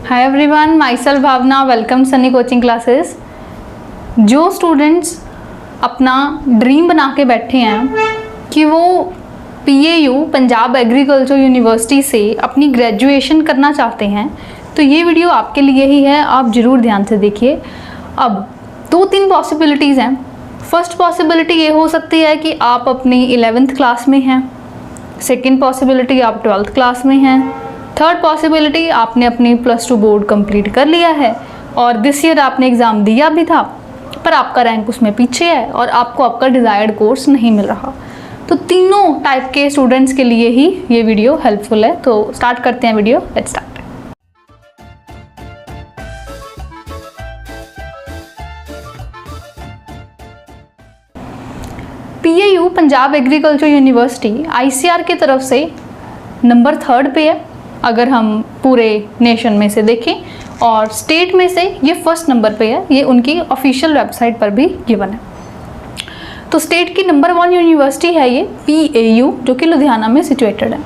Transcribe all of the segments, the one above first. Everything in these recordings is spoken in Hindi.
हाय everyone, myself Bhavna, welcome Sunny coaching classes. जो स्टूडेंट्स अपना ड्रीम बना के बैठे हैं कि वो PAU पंजाब एग्रीकल्चर यूनिवर्सिटी से अपनी ग्रेजुएशन करना चाहते हैं, तो ये वीडियो आपके लिए ही है, आप ज़रूर ध्यान से देखिए। अब 2-3 पॉसिबिलिटीज़ हैं। फर्स्ट पॉसिबिलिटी ये हो सकती है कि आप अपनी 11th क्लास में हैं, सेकेंड पॉसिबिलिटी आप 12th क्लास में हैं, थर्ड पॉसिबिलिटी आपने अपनी +2 बोर्ड कंप्लीट कर लिया है और दिस ईयर आपने एग्ज़ाम दिया भी था पर आपका रैंक उसमें पीछे है और आपको आपका डिज़ायर्ड कोर्स नहीं मिल रहा। तो तीनों टाइप के स्टूडेंट्स के लिए ही ये वीडियो हेल्पफुल है। तो स्टार्ट करते हैं video, let's start. PAU Punjab agriculture university ICAR की तरफ से नंबर 3rd पे है अगर हम पूरे नेशन में से देखें, और स्टेट में से ये 1st नंबर पे है। ये उनकी ऑफिशियल वेबसाइट पर भी गिवन है। तो स्टेट की नंबर 1 यूनिवर्सिटी है ये PAU, जो कि लुधियाना में सिचुएटेड है।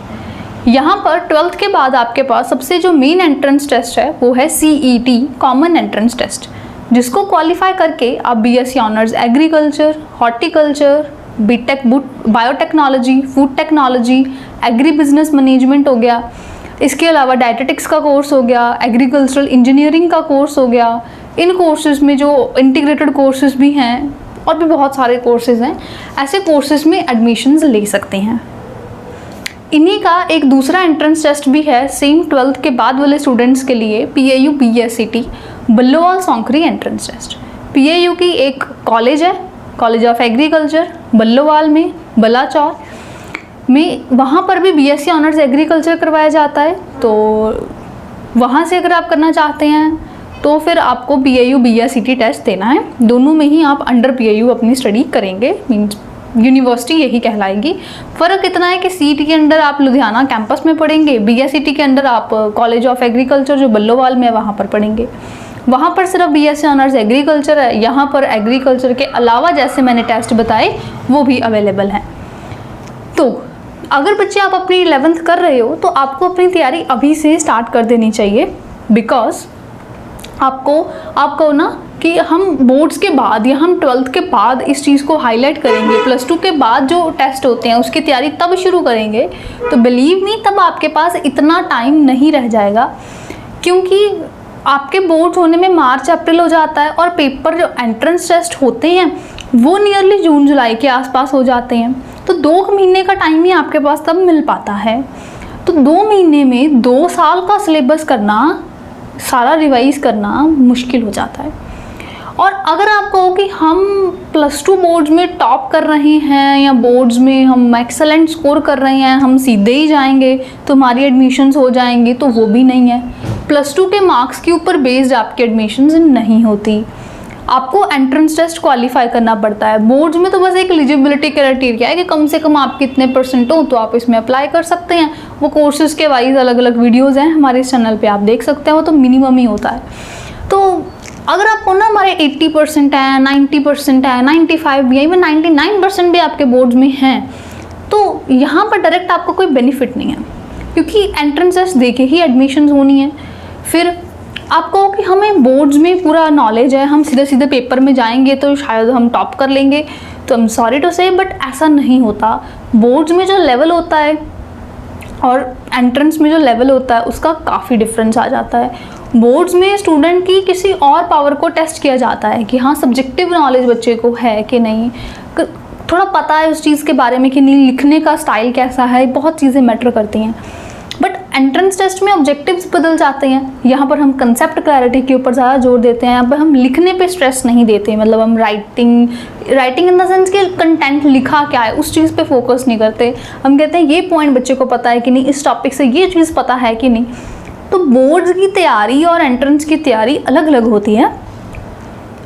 यहाँ पर 12th के बाद आपके पास सबसे जो मेन एंट्रेंस टेस्ट है वो है CET कॉमन एंट्रेंस टेस्ट, जिसको क्वालिफाई करके आप BSc honours agriculture, horticulture, BTech biotechnology, food technology, agri business management हो गया, इसके अलावा डायटेटिक्स का कोर्स हो गया, एग्रीकल्चरल इंजीनियरिंग का कोर्स हो गया। इन कोर्सेज में जो इंटीग्रेटेड कोर्सेज भी हैं और भी बहुत सारे कोर्सेज हैं, ऐसे कोर्सेज में एडमिशन्स ले सकते हैं। इन्हीं का एक दूसरा एंट्रेंस टेस्ट भी है सेम 12th के बाद वाले स्टूडेंट्स के लिए, PAU BSCT Ballowal Saunkhri entrance test. PAU की एक कॉलेज है, कॉलेज ऑफ एग्रीकल्चर बल्लोवाल में, बलाचौर में, वहाँ पर भी BSc ऑनर्स एग्रीकल्चर करवाया जाता है। तो वहाँ से अगर आप करना चाहते हैं तो फिर आपको PAU BSCT टेस्ट देना है। दोनों में ही आप अंडर PAU अपनी स्टडी करेंगे, मीन्स यूनिवर्सिटी यही कहलाएगी। फ़र्क इतना है कि CET के अंडर आप लुधियाना कैंपस में पढ़ेंगे, BSCT के अंदर आप कॉलेज ऑफ एग्रीकल्चर जो बल्लोवाल में है वहाँ पर पढ़ेंगे। वहाँ पर सिर्फ BSc ऑनर्स एग्रीकल्चर है, यहाँ पर एग्रीकल्चर के अलावा जैसे मैंने टेस्ट बताए वो भी अवेलेबल हैं। तो अगर बच्चे आप अपनी 11th कर रहे हो तो आपको अपनी तैयारी अभी से स्टार्ट कर देनी चाहिए, बिकॉज आपको ना कि हम बोर्ड्स के बाद या हम 12th के बाद इस चीज़ को हाईलाइट करेंगे, +2 के बाद जो टेस्ट होते हैं उसकी तैयारी तब शुरू करेंगे, तो बिलीव मी तब आपके पास इतना टाइम नहीं रह जाएगा, क्योंकि आपके बोर्ड होने में मार्च-अप्रैल हो जाता है और पेपर जो एंट्रेंस टेस्ट होते हैं वो नियरली जून-जुलाई के आसपास हो जाते हैं। तो 2 महीने का टाइम ही आपके पास तब मिल पाता है। तो 2 महीने में 2 साल का सिलेबस करना, सारा रिवाइज करना मुश्किल हो जाता है। और अगर आप कहो कि हम +2 बोर्ड्स में टॉप कर रहे हैं या बोर्ड्स में हम एक्सेलेंट स्कोर कर रहे हैं, हम सीधे ही जाएंगे तो हमारी एडमिशन्स हो जाएंगी, तो वो भी नहीं है। +2 के मार्क्स के ऊपर बेस्ड आपकी एडमिशन्स नहीं होती, आपको एंट्रेंस टेस्ट क्वालिफाई करना पड़ता है। बोर्ड्स में तो बस एक एलिजिबिलिटी क्राइटेरिया है कि कम से कम आप कितने % हो तो आप इसमें अप्लाई कर सकते हैं। वो कोर्सेज के वाइज अलग अलग वीडियोज़ हैं हमारे इस चैनल पे, आप देख सकते हैं, वो तो मिनिमम ही होता है। तो अगर आपको ना हमारे 80% है, 90% है, 95 भी है, इवन 99% भी आपके बोर्ड्स में हैं, तो यहाँ पर डायरेक्ट आपको कोई बेनिफिट नहीं है, क्योंकि एंट्रेंस टेस्ट दे के ही एडमिशन्स होनी है। फिर आप कहो कि हमें बोर्ड्स में पूरा नॉलेज है, हम सीधे सीधे पेपर में जाएंगे तो शायद हम टॉप कर लेंगे, तो आई एम सॉरी टू से बट ऐसा नहीं होता। बोर्ड्स में जो लेवल होता है और एंट्रेंस में जो लेवल होता है उसका काफ़ी डिफरेंस आ जाता है। बोर्ड्स में स्टूडेंट की किसी और पावर को टेस्ट किया जाता है कि हाँ सब्जेक्टिव नॉलेज बच्चे को है कि नहीं, थोड़ा पता है उस चीज़ के बारे में कि नहीं, लिखने का स्टाइल कैसा है, बहुत चीज़ें मैटर करती हैं। बट एंट्रेंस टेस्ट में ऑब्जेक्टिव्स बदल जाते हैं। यहाँ पर हम कंसेप्ट क्लैरिटी के ऊपर ज़्यादा जोर देते हैं, यहाँ पर हम लिखने पे स्ट्रेस नहीं देते, मतलब हम राइटिंग इन द सेंस कि कंटेंट लिखा क्या है उस चीज़ पे फोकस नहीं करते। हम कहते हैं ये पॉइंट बच्चे को पता है कि नहीं, इस टॉपिक से ये चीज़ पता है कि नहीं। तो बोर्ड्स की तैयारी और एंट्रेंस की तैयारी अलग अलग होती है।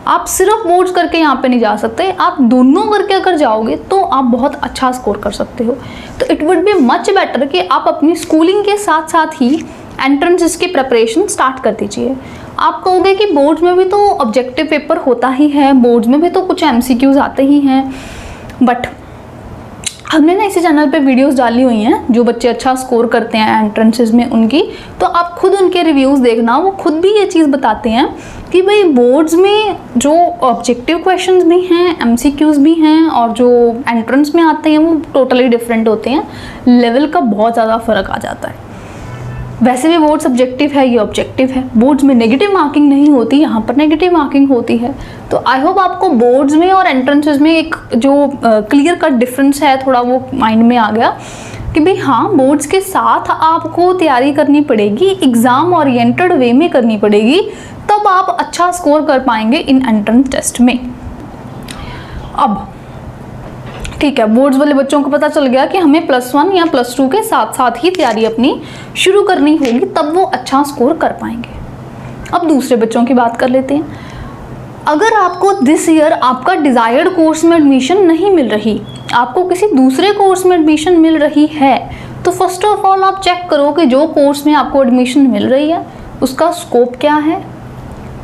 आप सिर्फ बोर्ड्स करके यहाँ पे नहीं जा सकते, आप दोनों करके अगर जाओगे तो आप बहुत अच्छा स्कोर कर सकते हो। तो it would be much better कि आप अपनी स्कूलिंग के साथ साथ ही एंट्रेंस की प्रिपरेशन स्टार्ट कर दीजिए। आप कहोगे कि बोर्ड्स में भी तो ऑब्जेक्टिव पेपर होता ही है, बोर्ड्स में भी तो कुछ MCQs आते ही हैं, बट हमने ना इसी चैनल पे वीडियोस डाली हुई हैं जो बच्चे अच्छा स्कोर करते हैं एंट्रेंसेस में उनकी, तो आप खुद उनके रिव्यूज़ देखना। वो खुद भी ये चीज़ बताते हैं कि भाई बोर्ड्स में जो ऑब्जेक्टिव क्वेश्चंस भी हैं, एमसीक्यूज़ भी हैं, और जो एंट्रेंस में आते हैं वो टोटली डिफरेंट होते हैं। लेवल का बहुत ज़्यादा फ़र्क आ जाता है। वैसे भी बोर्ड सब्जेक्टिव है, ये ऑब्जेक्टिव है। बोर्ड्स में नेगेटिव मार्किंग नहीं होती, यहाँ पर नेगेटिव मार्किंग होती है। तो आई होप आपको बोर्ड्स में और एंट्रेंसेस में एक जो क्लियर कट डिफरेंस है थोड़ा वो माइंड में आ गया कि भाई हाँ, बोर्ड्स के साथ आपको तैयारी करनी पड़ेगी, एग्ज़ाम ओरिएंटेड वे में करनी पड़ेगी, तब आप अच्छा स्कोर कर पाएंगे इन एंट्रेंस टेस्ट में। अब ठीक है, बोर्ड्स वाले बच्चों को पता चल गया कि हमें +1 या +2 के साथ साथ ही तैयारी अपनी शुरू करनी होगी, तब वो अच्छा स्कोर कर पाएंगे। अब दूसरे बच्चों की बात कर लेते हैं। अगर आपको दिस ईयर आपका डिज़ायर्ड कोर्स में एडमिशन नहीं मिल रही, आपको किसी दूसरे कोर्स में एडमिशन मिल रही है, तो फर्स्ट ऑफ ऑल आप चेक करो कि जो कोर्स में आपको एडमिशन मिल रही है उसका स्कोप क्या है,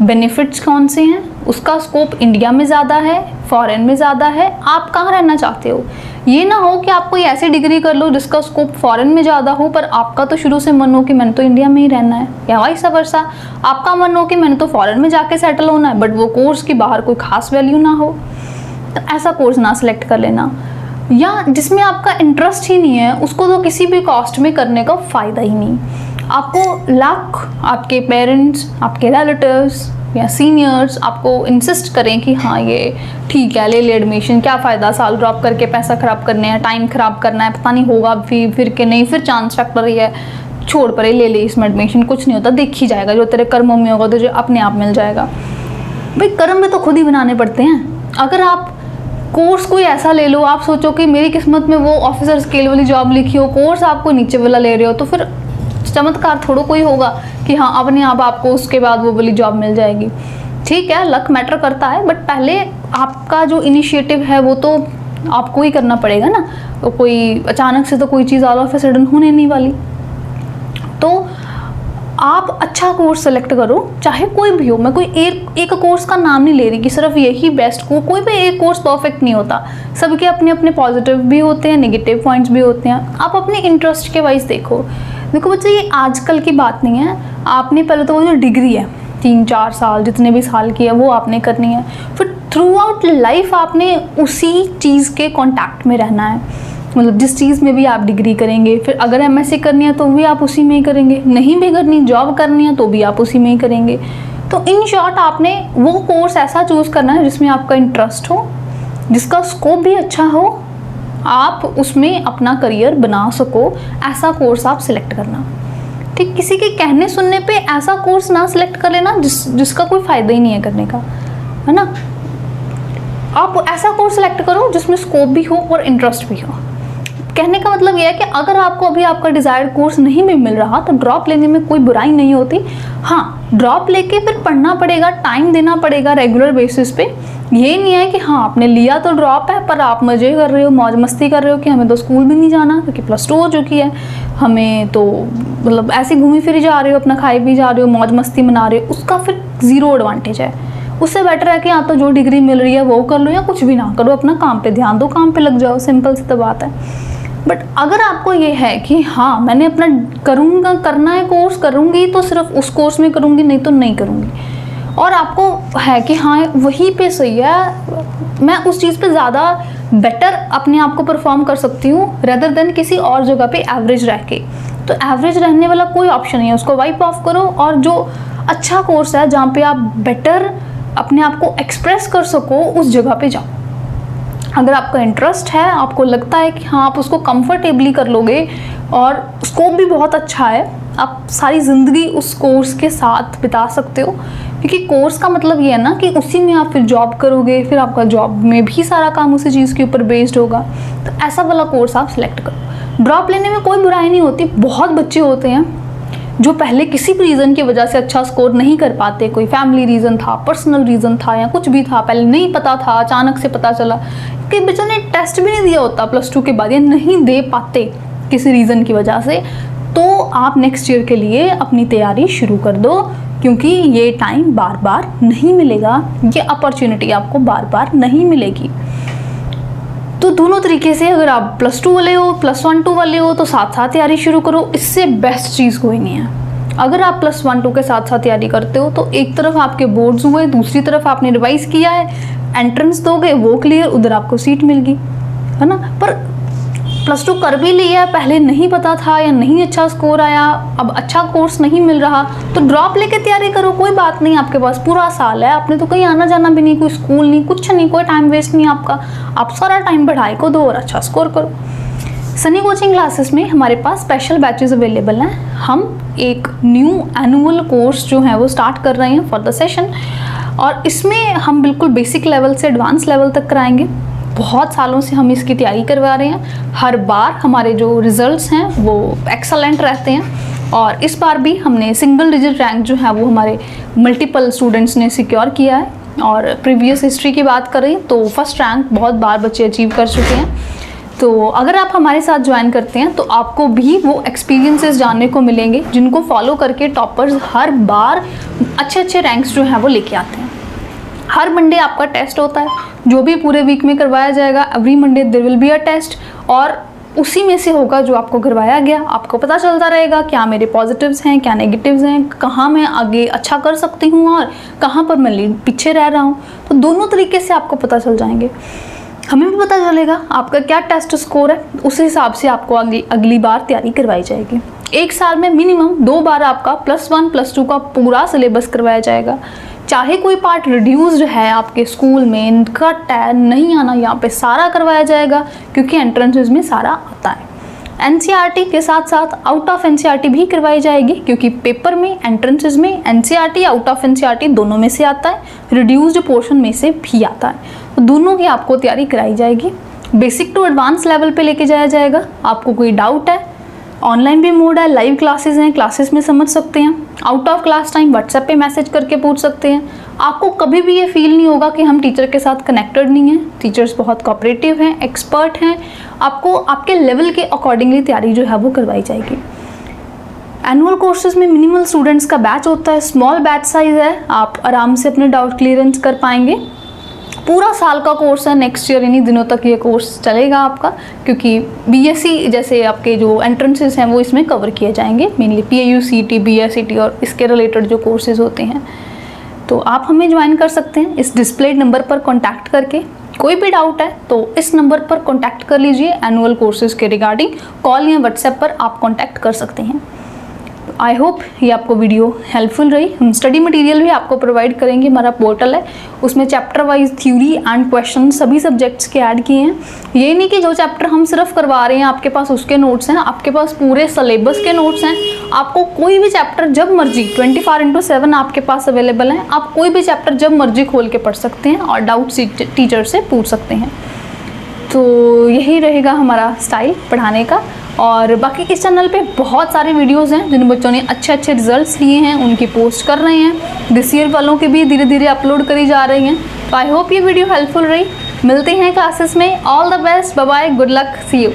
बेनिफिट्स कौन से हैं, उसका स्कोप इंडिया में ज़्यादा है, फॉरेन में ज़्यादा है, आप कहाँ रहना चाहते हो। ये ना हो कि आप कोई ऐसी डिग्री कर लो जिसका स्कोप फॉरेन में ज़्यादा हो पर आपका तो शुरू से मन हो कि मैंने तो इंडिया में ही रहना है, या वाइस वर्सा आपका मन हो कि मैंने तो फॉरेन में जाके सेटल होना है, बट वो कोर्स की बाहर कोई खास वैल्यू ना हो, तो ऐसा कोर्स ना सिलेक्ट कर लेना। या जिसमें आपका इंटरेस्ट ही नहीं है उसको तो किसी भी कॉस्ट में करने का फ़ायदा ही नहीं। आपको लक, आपके पेरेंट्स, आपके रिलेटिव्स या सीनियर्स आपको इंसिस्ट करें कि हाँ ये ठीक है, ले एडमिशन, क्या फ़ायदा साल ड्रॉप करके पैसा ख़राब करने हैं, टाइम ख़राब करना है, पता नहीं होगा फिर के नहीं, फिर चांस फैक्टर ही है, छोड़ पड़े, ले इसमें एडमिशन, कुछ नहीं होता, देख ही जाएगा, जो तेरे कर्मों में होगा तुझे अपने आप मिल जाएगा। भाई कर्म भी तो खुद ही बनाने पड़ते हैं। अगर आप कोर्स कोई ऐसा ले लो, आप सोचो कि मेरी किस्मत में वो ऑफिसर स्केल वाली जॉब लिखी हो, कोर्स आपको नीचे वाला ले रहे हो, तो फिर चमत्कार थोड़ा कोई होगा कि हाँ अपने आप आपको उसके बाद वो वाली जॉब मिल जाएगी। ठीक है, लक मैटर करता है, बट पहले आपका जो इनिशिएटिव है वो तो आपको ही करना पड़ेगा ना। तो कोई अचानक से तो कोई चीज़ ऑल ऑफ अ सडन होने नहीं वाली। तो आप अच्छा कोर्स सेलेक्ट करो, चाहे कोई भी हो। मैं कोई एक कोर्स का नाम नहीं ले रही कि सिर्फ यही बेस्ट को, कोई भी एक कोर्स परफेक्ट नहीं होता, सबके अपने अपने पॉजिटिव भी होते हैं, नेगेटिव पॉइंट्स भी होते हैं। आप अपने इंटरेस्ट के वाइज देखो बच्चे, ये आजकल की बात नहीं है। आपने पहले तो वो जो डिग्री है 3-4 साल जितने भी साल की है वो आपने करनी है, फिर थ्रू आउट लाइफ आपने उसी चीज़ के कांटेक्ट में रहना है। मतलब जिस चीज़ में भी आप डिग्री करेंगे, फिर अगर एमएससी करनी है तो भी आप उसी में ही करेंगे, नहीं भी करनी, जॉब करनी है तो भी आप उसी में ही करेंगे। तो इन शॉर्ट आपने वो कोर्स ऐसा चूज़ करना है जिसमें आपका इंटरेस्ट हो, जिसका स्कोप भी अच्छा हो, आप उसमें अपना करियर बना सको, ऐसा कोर्स आप सिलेक्ट करना। ठीक, किसी के कहने सुनने पे ऐसा कोर्स ना सिलेक्ट कर लेना जिसका कोई फ़ायदा ही नहीं है करने का, है ना। आप ऐसा कोर्स सिलेक्ट करो जिसमें स्कोप भी हो और इंटरेस्ट भी हो। कहने का मतलब यह है कि अगर आपको अभी आपका डिज़ायर्ड कोर्स नहीं भी मिल रहा तो ड्रॉप लेने में कोई बुराई नहीं होती। हाँ, ड्रॉप लेके फिर पढ़ना पड़ेगा, टाइम देना पड़ेगा रेगुलर बेसिस पे। ये नहीं है कि हाँ आपने लिया तो ड्रॉप है पर आप मज़े कर रहे हो, मौज मस्ती कर रहे हो कि हमें तो स्कूल भी नहीं जाना क्योंकि +2 हो चुकी है, हमें तो मतलब ऐसे घूमी फिरी जा रहे हो, अपना खाए भी जा रहे हो, मौज मस्ती मना रहे हो, उसका फिर ज़ीरो एडवांटेज है। उससे बेटर है कि या तो जो डिग्री मिल रही है वो कर लो या कुछ भी ना करो, अपना काम पे ध्यान दो, काम पे लग जाओ, सिंपल सी तो बात है। बट अगर आपको ये है कि हाँ मैंने अपना करना है कोर्स, करूँगी तो सिर्फ उस कोर्स में करूँगी, नहीं तो नहीं करूँगी, और आपको है कि हाँ वहीं पे सही है, मैं उस चीज़ पे ज़्यादा बेटर अपने आप को परफॉर्म कर सकती हूँ रेदर देन किसी और जगह पे एवरेज रह के, तो एवरेज रहने वाला कोई ऑप्शन नहीं है, उसको वाइप ऑफ करो और जो अच्छा कोर्स है जहाँ पे आप बेटर अपने आप को एक्सप्रेस कर सको उस जगह पे जाओ। अगर आपका इंटरेस्ट है, आपको लगता है कि हाँ आप उसको कंफर्टेबली कर लोगे और स्कोप भी बहुत अच्छा है, आप सारी ज़िंदगी उस कोर्स के साथ बिता सकते हो, क्योंकि कोर्स का मतलब ये है ना कि उसी में आप फिर जॉब करोगे, फिर आपका जॉब में भी सारा काम उसी चीज़ के ऊपर बेस्ड होगा, तो ऐसा वाला कोर्स आप सिलेक्ट करो। ड्रॉप लेने में कोई बुराई नहीं होती। बहुत बच्चे होते हैं जो पहले किसी भी रीज़न की वजह से अच्छा स्कोर नहीं कर पाते, कोई फैमिली रीज़न था, पर्सनल रीज़न था या कुछ भी था, पहले नहीं पता था, अचानक से पता चला, कि बच्चों ने टेस्ट भी नहीं दिया होता +2 के बाद या नहीं दे पाते किसी रीज़न की वजह से, तो आप नेक्स्ट ईयर के लिए अपनी तैयारी शुरू कर दो, क्योंकि ये टाइम बार बार नहीं मिलेगा, ये अपॉर्चुनिटी आपको बार बार नहीं मिलेगी। तो दोनों तरीके से अगर आप +2 वाले हो, +1-2 वाले हो तो साथ साथ तैयारी शुरू करो, इससे बेस्ट चीज़ कोई नहीं है। अगर आप +1-2 के साथ साथ तैयारी करते हो तो एक तरफ आपके बोर्ड्स हुए, दूसरी तरफ आपने रिवाइज किया है, एंट्रेंस दोगे वो क्लियर, उधर आपको सीट मिल गई, है ना। पर +2 कर भी लिया, पहले नहीं पता था या नहीं अच्छा स्कोर आया, अब अच्छा कोर्स नहीं मिल रहा तो ड्रॉप लेके तैयारी करो, कोई बात नहीं। आपके पास पूरा साल है, आपने तो कहीं आना जाना भी नहीं, कोई स्कूल नहीं, कुछ नहीं, कोई टाइम वेस्ट नहीं आपका। आप सारा टाइम पढ़ाई को दो और अच्छा स्कोर करो। सनी कोचिंग क्लासेस में हमारे पास स्पेशल बैचेस अवेलेबल हैं। हम एक न्यू एनुअल कोर्स जो है वो स्टार्ट कर रहे हैं फॉर द सेशन, और इसमें हम बिल्कुल बेसिक लेवल से एडवांस लेवल तक कराएंगे। बहुत सालों से हम इसकी तैयारी करवा रहे हैं, हर बार हमारे जो रिजल्ट्स हैं वो एक्सेलेंट रहते हैं, और इस बार भी हमने सिंगल डिजिट रैंक जो है वो हमारे मल्टीपल स्टूडेंट्स ने सिक्योर किया है। और प्रीवियस हिस्ट्री की बात करें तो फर्स्ट रैंक बहुत बार बच्चे अचीव कर चुके हैं। तो अगर आप हमारे साथ ज्वाइन करते हैं तो आपको भी वो एक्सपीरियंसेस जानने को मिलेंगे जिनको फॉलो करके टॉपर्स हर बार अच्छे अच्छे रैंक्स जो हैं वो लेके आते हैं। हर मंडे आपका टेस्ट होता है, जो भी पूरे वीक में करवाया जाएगा। Every Monday there will be a test, और उसी में से होगा जो आपको करवाया गया। आपको पता चलता रहेगा क्या मेरे पॉजिटिव्स हैं, क्या नेगेटिव्स हैं, कहाँ मैं आगे अच्छा कर सकती हूँ और कहाँ पर मैं पीछे रह रहा हूँ। तो दोनों तरीके से आपको पता चल जाएंगे। हमें भी पता चलेगा आपका क्या टेस्ट स्कोर है, उस हिसाब से आपको अगली बार तैयारी करवाई जाएगी। एक साल में मिनिमम 2 बार आपका +1 +2 का पूरा सिलेबस करवाया जाएगा। चाहे कोई पार्ट रिड्यूस्ड है आपके स्कूल में, कट है, नहीं आना, यहाँ पे सारा करवाया जाएगा क्योंकि एंट्रेंसेस में सारा आता है। एनसीईआरटी के साथ साथ आउट ऑफ एनसीईआरटी भी करवाई जाएगी, क्योंकि पेपर में एंट्रेंसेस में एनसीईआरटी आउट ऑफ एनसीईआरटी दोनों में से आता है, रिड्यूस्ड पोर्शन में से भी आता है। तो दोनों की आपको तैयारी कराई जाएगी। बेसिक टू एडवांस लेवल पे लेके जाया जाएगा। आपको कोई डाउट है, ऑनलाइन भी मोड है, लाइव क्लासेस हैं, क्लासेस में समझ सकते हैं। Out of class time WhatsApp पे मैसेज करके पूछ सकते हैं। आपको कभी भी ये फील नहीं होगा कि हम टीचर के साथ कनेक्टेड नहीं हैं। टीचर्स बहुत कोऑपरेटिव हैं, एक्सपर्ट हैं। आपको आपके लेवल के अकॉर्डिंगली तैयारी जो है वो करवाई जाएगी। एनुअल कोर्सेज में मिनिमल स्टूडेंट्स का बैच होता है, स्मॉल बैच साइज है, आप आराम से अपने डाउट क्लियरेंस कर पाएंगे। पूरा साल का कोर्स है, नेक्स्ट ईयर इन्हीं दिनों तक ये कोर्स चलेगा आपका, क्योंकि बीएससी जैसे आपके जो एंट्रेंसेस हैं वो इसमें कवर किए जाएंगे, मेनली पीएयू, सीटी, बीएससीटी और इसके रिलेटेड जो कोर्सेज होते हैं। तो आप हमें ज्वाइन कर सकते हैं इस डिस्प्लेड नंबर पर कॉन्टैक्ट करके। कोई भी डाउट है तो इस नंबर पर कॉन्टैक्ट कर लीजिए। एनुअल कोर्सेज के रिगार्डिंग कॉल या व्हाट्सएप पर आप कॉन्टैक्ट कर सकते हैं। आई होप ये आपको वीडियो हेल्पफुल रही। हम स्टडी मटेरियल भी आपको प्रोवाइड करेंगे, हमारा पोर्टल है, उसमें chapter wise theory and question सभी सब्जेक्ट्स के ऐड किए हैं। ये नहीं कि जो चैप्टर हम सिर्फ करवा रहे हैं आपके पास उसके नोट्स हैं, आपके पास पूरे सिलेबस के नोट्स हैं। आपको कोई भी चैप्टर जब मर्जी 24/7 आपके पास अवेलेबल हैं। आप कोई भी चैप्टर जब मर्जी खोल के पढ़ सकते हैं और डाउट्स टीचर से पूछ सकते हैं। तो यही रहेगा हमारा स्टाइल पढ़ाने का। और बाकी इस चैनल पे बहुत सारे वीडियोस हैं जिन बच्चों ने अच्छे अच्छे रिजल्ट्स लिए हैं, उनकी पोस्ट कर रहे हैं। दिस ईयर वालों के भी धीरे धीरे अपलोड करी जा रही हैं। तो आई होप ये वीडियो हेल्पफुल रही। मिलते हैं क्लासेस में। All the best, bye bye, good luck, see you.